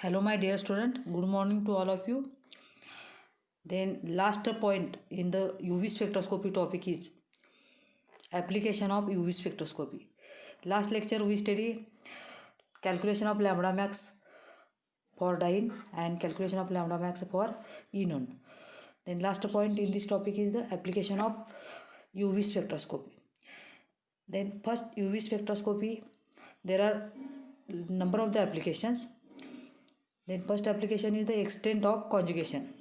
Hello my dear student, good morning to all of you. Then last point in the UV spectroscopy topic is application of UV spectroscopy. Last lecture we study calculation of lambda max for diene and calculation of lambda max for xenon. Then last point in this topic is the application of UV spectroscopy. Then first UV spectroscopy, there are number of the applications. Then first application is the extent of conjugation.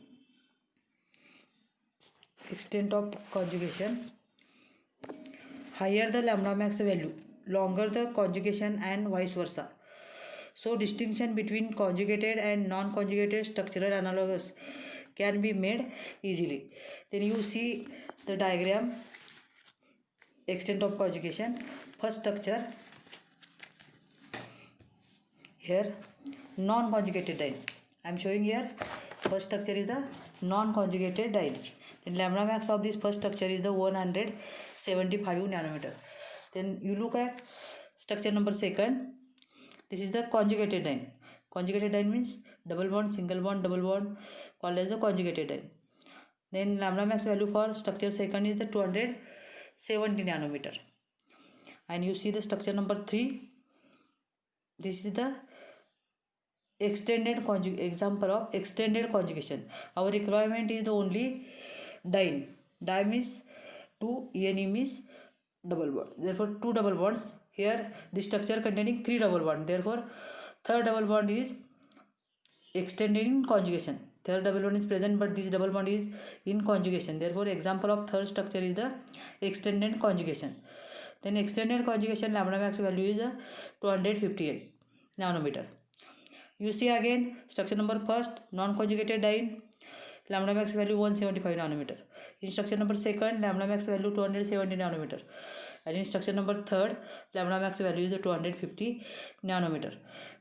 Extent of conjugation. Higher the lambda max value, longer the conjugation and vice versa. So distinction between conjugated and non-conjugated structural analogues can be made easily. Then you see the diagram, extent of conjugation. First structure here, non-conjugated diene. I am showing here first structure is the non-conjugated diene. Then lambda max of this first structure is the 175 nanometer. Then you look at structure number second. This is the conjugated diene. Conjugated diene means double bond, single bond, double bond, called as the conjugated diene. Then lambda max value for structure second is the 270 nanometer. And you see the structure number 3. This is the example of extended conjugation. Our requirement is the only diene. Diene means 2, ene means double bond. Therefore 2 double bonds. Here this structure containing 3 double bond. Therefore third double bond is extended in conjugation. Third double bond is present but this double bond is in conjugation. Therefore example of third structure is the extended conjugation. Then extended conjugation lambda max value is 258 nanometer. You see again structure number first, non-conjugated diene, lambda max value 175 nanometer. In structure number second, lambda max value 270 nanometer. And in structure number third, lambda max value is 250 nanometer.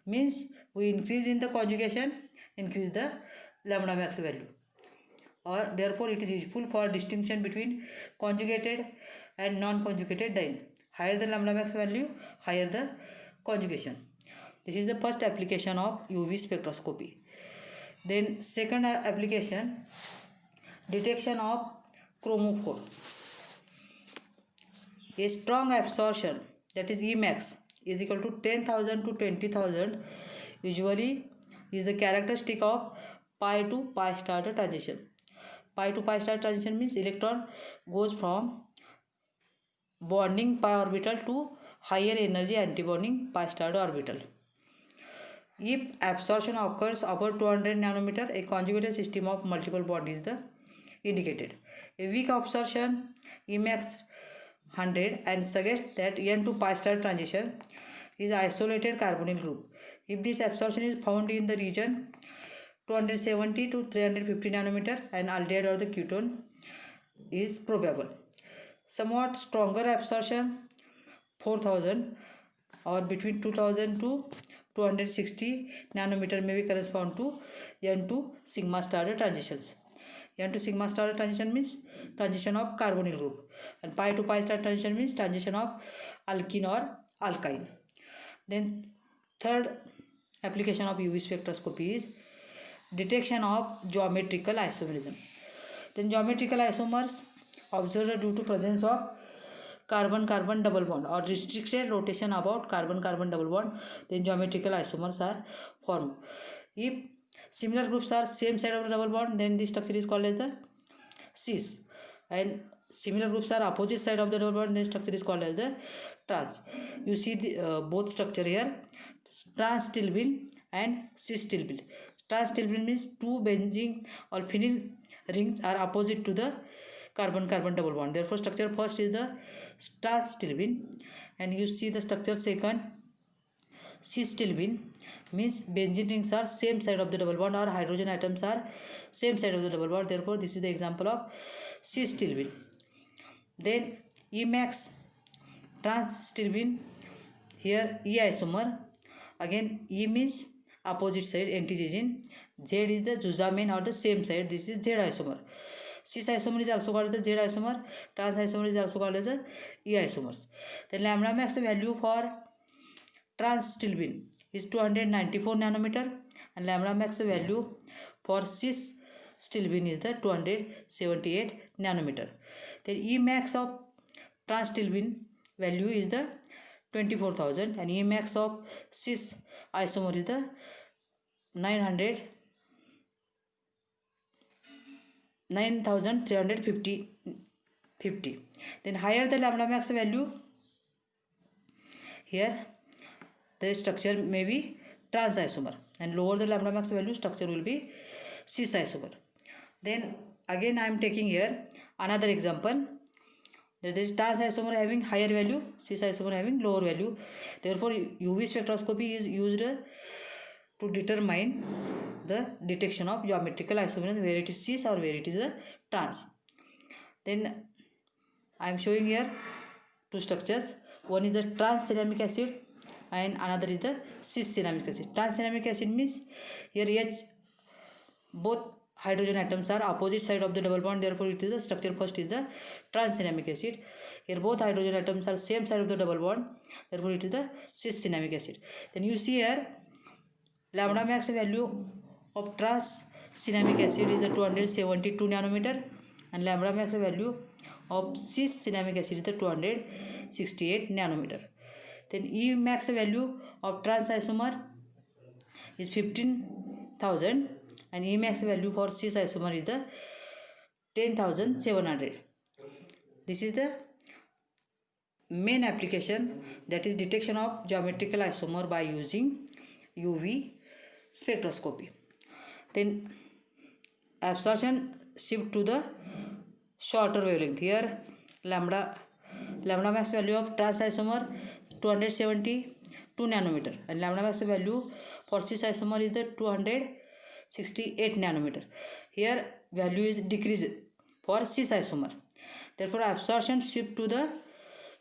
Means we increase in the conjugation, increase the lambda max value. Or therefore it is useful for distinction between conjugated and non-conjugated diene. Higher the lambda max value, higher the conjugation. This is the first application of UV spectroscopy. Then second application, detection of chromophore. A strong absorption, that is Emax, is equal to 10,000 to 20,000 usually is the characteristic of pi to pi star transition. Pi to pi star transition means electron goes from bonding pi orbital to higher energy antibonding pi star orbital. If absorption occurs above 200 nanometer, a conjugated system of multiple bond is the indicated. A weak absorption, Emax 100, and suggests that N to pi star transition is isolated carbonyl group. If this absorption is found in the region 270 to 350 nanometer, an aldehyde or the ketone is probable. Somewhat stronger absorption, 4000 or between 2000 to 260 nanometer may be correspond to N to sigma star transitions. N to sigma star transition means transition of carbonyl group, and pi to pi star transition means transition of alkene or alkyne. Then third application of UV spectroscopy is detection of geometrical isomerism. Then geometrical isomers observed due to presence of carbon-carbon double bond or restricted rotation about carbon-carbon double bond, then geometrical isomers are formed. If similar groups are same side of the double bond, then this structure is called as the cis, and similar groups are opposite side of the double bond, then structure is called as the trans. You see the both structure here, trans stilbene and cis stilbene. Trans stilbene means two benzene or phenyl rings are opposite to the carbon-carbon double bond. Therefore structure first is the trans stilbene, and you see the structure second, cis stilbene, means benzene rings are same side of the double bond or hydrogen atoms are same side of the double bond. Therefore this is the example of cis stilbene. Then Emax trans stilbene, here E isomer, again E means opposite side antigen, Z is the Zuzamine or the same side, this is Z isomer. Cis isomer is also called the Z isomer, trans isomer is also called as the E isomers. The lambda max value for trans stilbene is 294 nanometer, and lambda max value for cis stilbene is the 278 nanometer. Then Emax of trans stilbene value is the 24,000, and Emax of cis isomer is the 9,350. Then higher the lambda max value, here the structure may be trans isomer, and lower the lambda max value, structure will be cis isomer. Then again I am taking here another example. There is trans isomer having higher value, cis isomer having lower value. Therefore UV spectroscopy is used to determine the detection of geometrical isomerism, where it is cis or where it is the trans. Then I am showing here two structures. One is the trans ceramic acid and another is the cis ceramic acid. Trans ceramic acid means here H, both hydrogen atoms are opposite side of the double bond, therefore it is the structure first is the trans ceramic acid. Here both hydrogen atoms are same side of the double bond, therefore it is the cis ceramic acid. Then you see here lambda max value of trans ceramic acid is the 272 nanometer, and lambda max value of cis ceramic acid is the 268 nanometer. Then Emax value of trans isomer is 15,000, and Emax value for cis isomer is the 10,700. This is the main application, that is detection of geometrical isomer by using UV spectroscopy. Then absorption shift to the shorter wavelength. Here lambda max value of trans isomer 272 nanometer, and lambda max value for cis isomer is the 268 nanometer. Here value is decreased for cis isomer, therefore absorption shift to the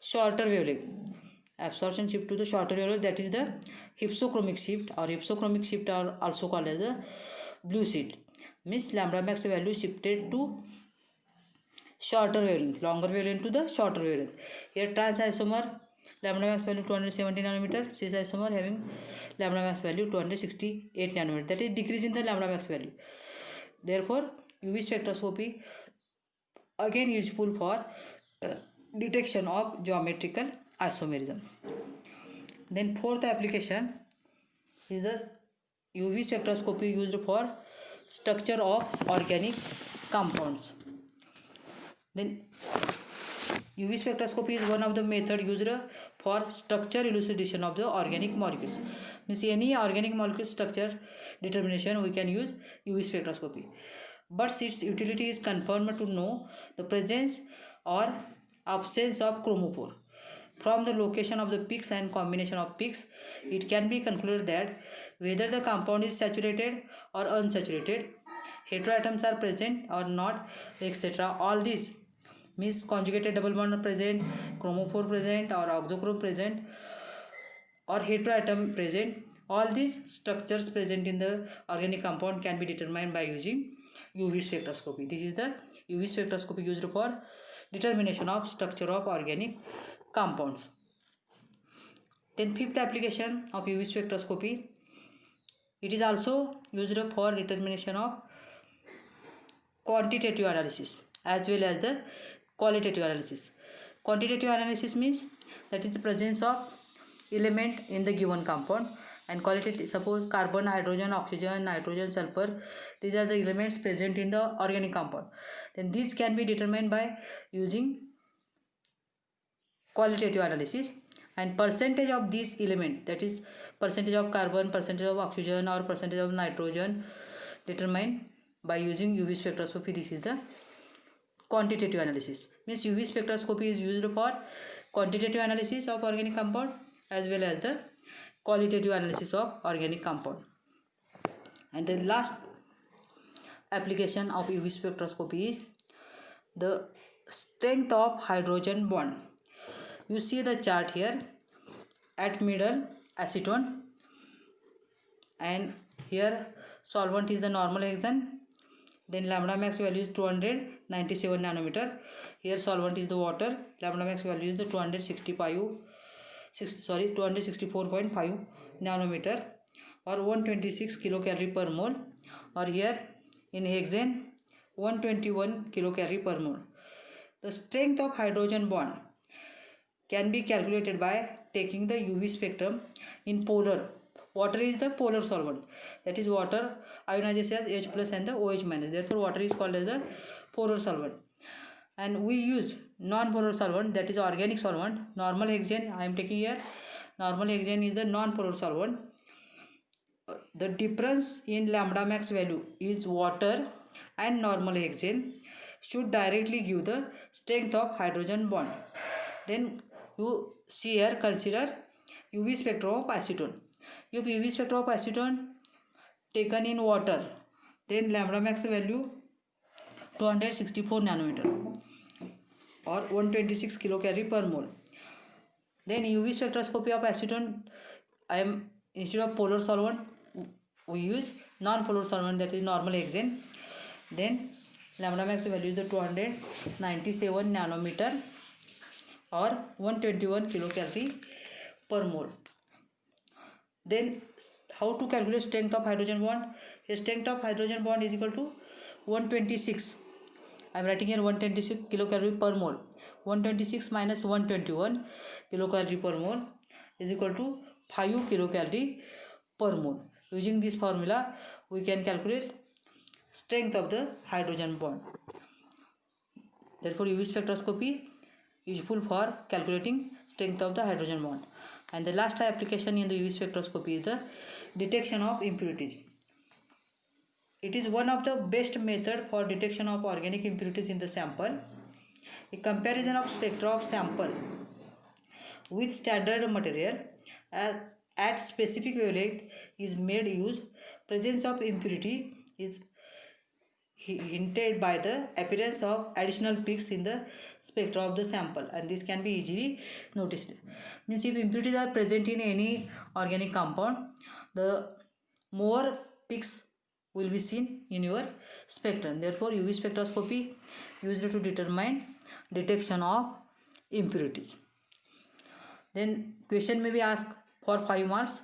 shorter wavelength. Absorption shift to the shorter wavelength, that is the hypsochromic shift, or hypsochromic shift are also called as the blue shift. Means lambda max value shifted to shorter wavelength, longer wavelength to the shorter wavelength. Here trans isomer lambda max value 270 nanometer, cis isomer having lambda max value 268 nanometer, that is decrease in the lambda max value. Therefore UV spectroscopy again useful for detection of geometrical isomerism. Then fourth application is the UV spectroscopy used for structure of organic compounds. Then UV spectroscopy is one of the method used for structure elucidation of the organic molecules. Means any organic molecule structure determination we can use UV spectroscopy, but its utility is confirmed to know the presence or absence of chromophore. From the location of the peaks and combination of peaks, it can be concluded that whether the compound is saturated or unsaturated, heteroatoms are present or not, etc. All these means conjugated double bond present, chromophore present, or oxochrome present, or heteroatom present. All these structures present in the organic compound can be determined by using UV spectroscopy. This is the UV spectroscopy used for determination of structure of organic compounds. Then fifth application of UV spectroscopy, it is also used for determination of quantitative analysis as well as the qualitative analysis. Quantitative analysis means that is the presence of element in the given compound, and qualitative, suppose carbon, hydrogen, oxygen, nitrogen, sulfur, these are the elements present in the organic compound. Then these can be determined by using qualitative analysis, and percentage of these element, that is percentage of carbon, percentage of oxygen, or percentage of nitrogen, determined by using UV spectroscopy. This is the quantitative analysis. Means UV spectroscopy is used for quantitative analysis of organic compound as well as the qualitative analysis of organic compound. And the last application of UV spectroscopy is the strength of hydrogen bond. You see the chart here, at middle acetone, and here solvent is the normal hexane. Then lambda max value is 297 nanometer. Here solvent is the water. Lambda max value is the 265 264.5 nanometer or 126 kilocalorie per mole, or here in hexane 121 kilocalorie per mole. The strength of hydrogen bond can be calculated by taking the UV spectrum in polar. Water is the polar solvent, that is water ionizes as H plus and the OH minus, therefore water is called as the polar solvent. And we use non-polar solvent, that is organic solvent. Normal hexane I am taking here. Normal hexane is the non-polar solvent. The difference in lambda max value is water and normal hexane should directly give the strength of hydrogen bond. Then you see here, consider UV spectrum of acetone. If UV spectrum of acetone taken in water, then lambda max value 264 nanometer or 126 kilocalorie per mole. Then UV spectroscopy of acetone, I am instead of polar solvent we use non-polar solvent, that is normal hexane. Then lambda max value is the 297 nanometer or 121 kilocalorie per mole. Then how to calculate strength of hydrogen bond? The strength of hydrogen bond is equal to 126. I am writing here 126 kilocalorie per mole. 126 minus 121 kilocalorie per mole is equal to 5 kilocalorie per mole. Using this formula we can calculate strength of the hydrogen bond. Therefore UV spectroscopy useful for calculating strength of the hydrogen bond. And the last application in the UV spectroscopy is the detection of impurities. It is one of the best method for detection of organic impurities in the sample. A comparison of spectra of sample with standard material at specific wavelength is made use. Presence of impurity is hinted by the appearance of additional peaks in the spectra of the sample, and this can be easily noticed. Means if impurities are present in any organic compound, the more peaks will be seen in your spectrum. Therefore UV spectroscopy used to determine detection of impurities. Then question may be asked for 5 marks.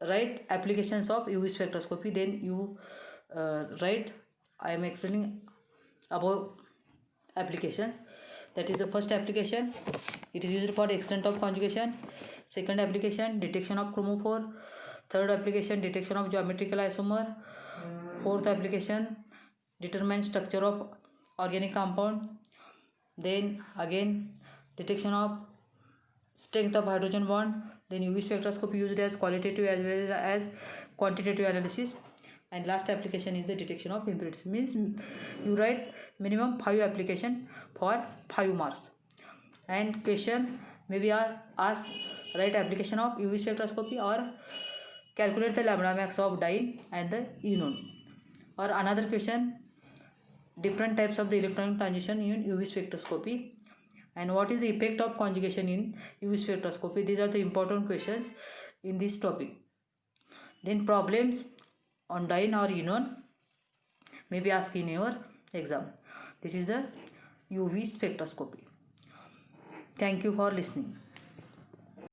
Write applications of UV spectroscopy. Then you write, I am explaining about applications. That is the first application, it is used for extent of conjugation. Second application, detection of chromophore. Third application, detection of geometrical isomer. Fourth application, determine structure of organic compound. Then again detection of strength of hydrogen bond. Then UV spectroscopy used as qualitative as well as quantitative analysis. And last application is the detection of impurities. Means you write minimum 5 application for 5 marks. And question may be asked, write application of UV spectroscopy or calculate the lambda max of diene and the enone. Or another question, different types of the electron transition in UV spectroscopy, and what is the effect of conjugation in UV spectroscopy. These are the important questions in this topic. Then problems on diene or enone may be asked in your exam. This is the UV spectroscopy. Thank you for listening.